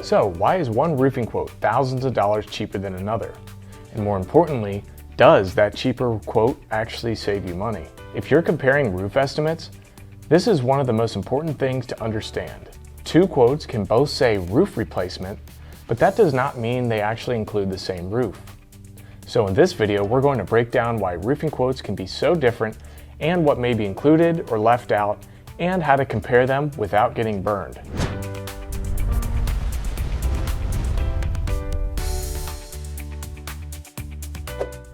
So why is one roofing quote thousands of dollars cheaper than another? And more importantly, does that cheaper quote actually save you money? If you're comparing roof estimates, this is one of the most important things to understand. Two quotes can both say roof replacement, but that does not mean they actually include the same roof. So in this video, we're going to break down why roofing quotes can be so different and what may be included or left out, and how to compare them without getting burned.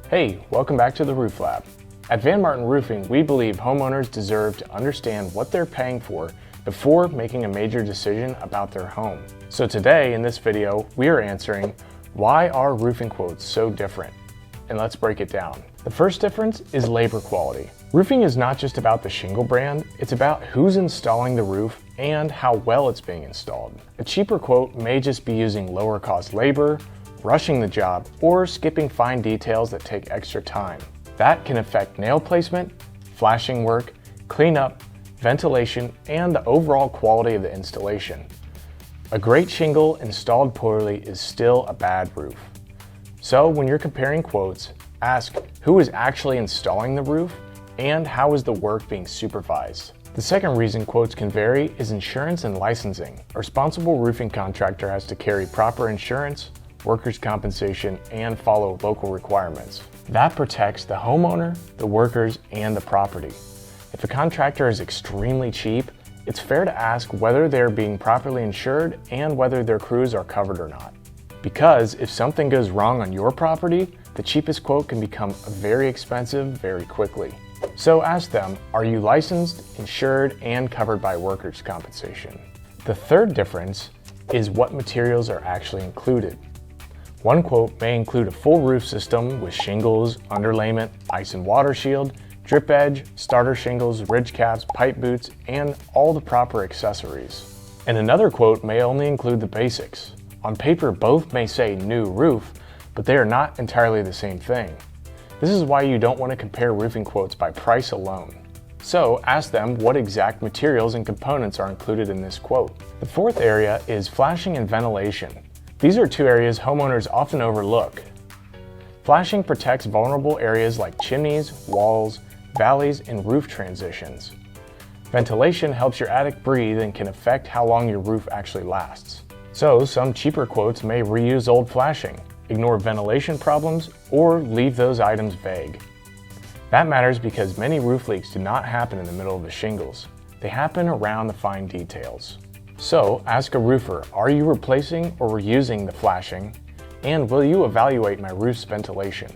Hey, welcome back to the Roof Lab. At Van Martin Roofing, we believe homeowners deserve to understand what they're paying for before making a major decision about their home. So today in this video, we are answering why are roofing quotes so different? And let's break it down. The first difference is labor quality. Roofing is not just about the shingle brand, it's about who's installing the roof and how well it's being installed. A cheaper quote may just be using lower cost labor, rushing the job, or skipping fine details that take extra time. That can affect nail placement, flashing work, cleanup, ventilation, and the overall quality of the installation. A great shingle installed poorly is still a bad roof. So when you're comparing quotes, ask who is actually installing the roof and how is the work being supervised. The second reason quotes can vary is insurance and licensing. A responsible roofing contractor has to carry proper insurance, workers' compensation, and follow local requirements. That protects the homeowner, the workers, and the property. If a contractor is extremely cheap, it's fair to ask whether they're being properly insured and whether their crews are covered or not. Because if something goes wrong on your property, the cheapest quote can become very expensive very quickly. So ask them, are you licensed, insured, and covered by workers' compensation? The third difference is what materials are actually included. One quote may include a full roof system with shingles, underlayment, ice and water shield, drip edge, starter shingles, ridge caps, pipe boots, and all the proper accessories. And another quote may only include the basics. On paper, both may say new roof, but they are not entirely the same thing. This is why you don't want to compare roofing quotes by price alone. So ask them what exact materials and components are included in this quote. The fourth area is flashing and ventilation. These are two areas homeowners often overlook. Flashing protects vulnerable areas like chimneys, walls, valleys, and roof transitions. Ventilation helps your attic breathe and can affect how long your roof actually lasts. So some cheaper quotes may reuse old flashing, ignore ventilation problems, or leave those items vague. That matters because many roof leaks do not happen in the middle of the shingles. They happen around the fine details. So ask a roofer, are you replacing or reusing the flashing? And will you evaluate my roof's ventilation?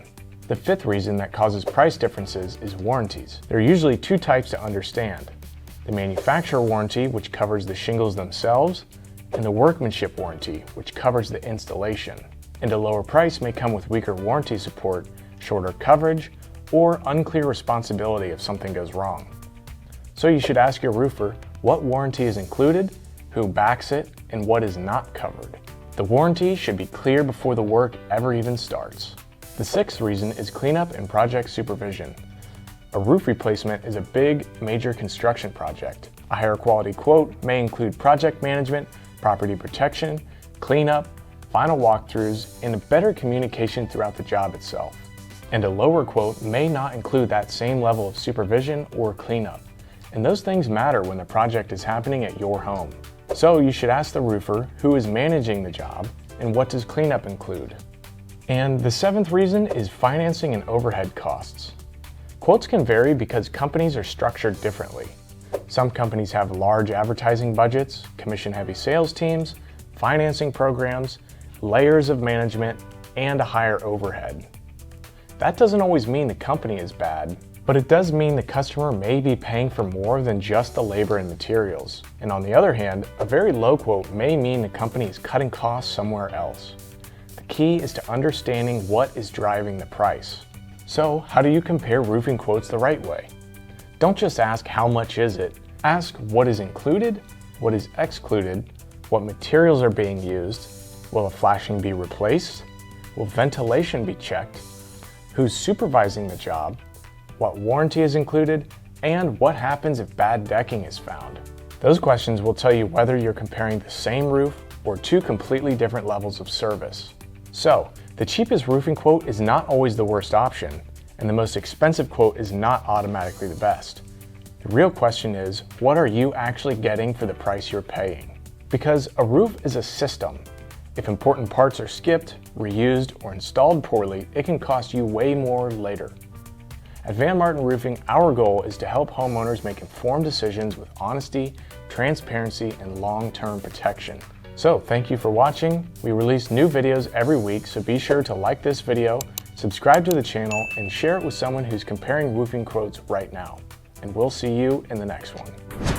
The fifth reason that causes price differences is warranties. There are usually two types to understand. The manufacturer warranty, which covers the shingles themselves, and the workmanship warranty, which covers the installation. And a lower price may come with weaker warranty support, shorter coverage, or unclear responsibility if something goes wrong. So you should ask your roofer what warranty is included, who backs it, and what is not covered. The warranty should be clear before the work ever even starts. The sixth reason is cleanup and project supervision. A roof replacement is a big, major construction project. A higher quality quote may include project management, property protection, cleanup, final walkthroughs, and better communication throughout the job itself. And a lower quote may not include that same level of supervision or cleanup. And those things matter when the project is happening at your home. So you should ask the roofer who is managing the job and what does cleanup include. And the seventh reason is financing and overhead costs. Quotes can vary because companies are structured differently. Some companies have large advertising budgets, commission-heavy sales teams, financing programs, layers of management, and a higher overhead. That doesn't always mean the company is bad, but it does mean the customer may be paying for more than just the labor and materials. And on the other hand, a very low quote may mean the company is cutting costs somewhere else. The key is to understanding what is driving the price. So how do you compare roofing quotes the right way? Don't just ask how much is it, ask what is included, what is excluded, what materials are being used, will the flashing be replaced, will ventilation be checked, who's supervising the job, what warranty is included, and what happens if bad decking is found. Those questions will tell you whether you're comparing the same roof or two completely different levels of service. So, the cheapest roofing quote is not always the worst option, and the most expensive quote is not automatically the best. The real question is, what are you actually getting for the price you're paying? Because a roof is a system. If important parts are skipped, reused, or installed poorly, it can cost you way more later. At Van Martin Roofing, our goal is to help homeowners make informed decisions with honesty, transparency, and long-term protection. So thank you for watching. We release new videos every week, so be sure to like this video, subscribe to the channel, and share it with someone who's comparing roofing quotes right now. And we'll see you in the next one.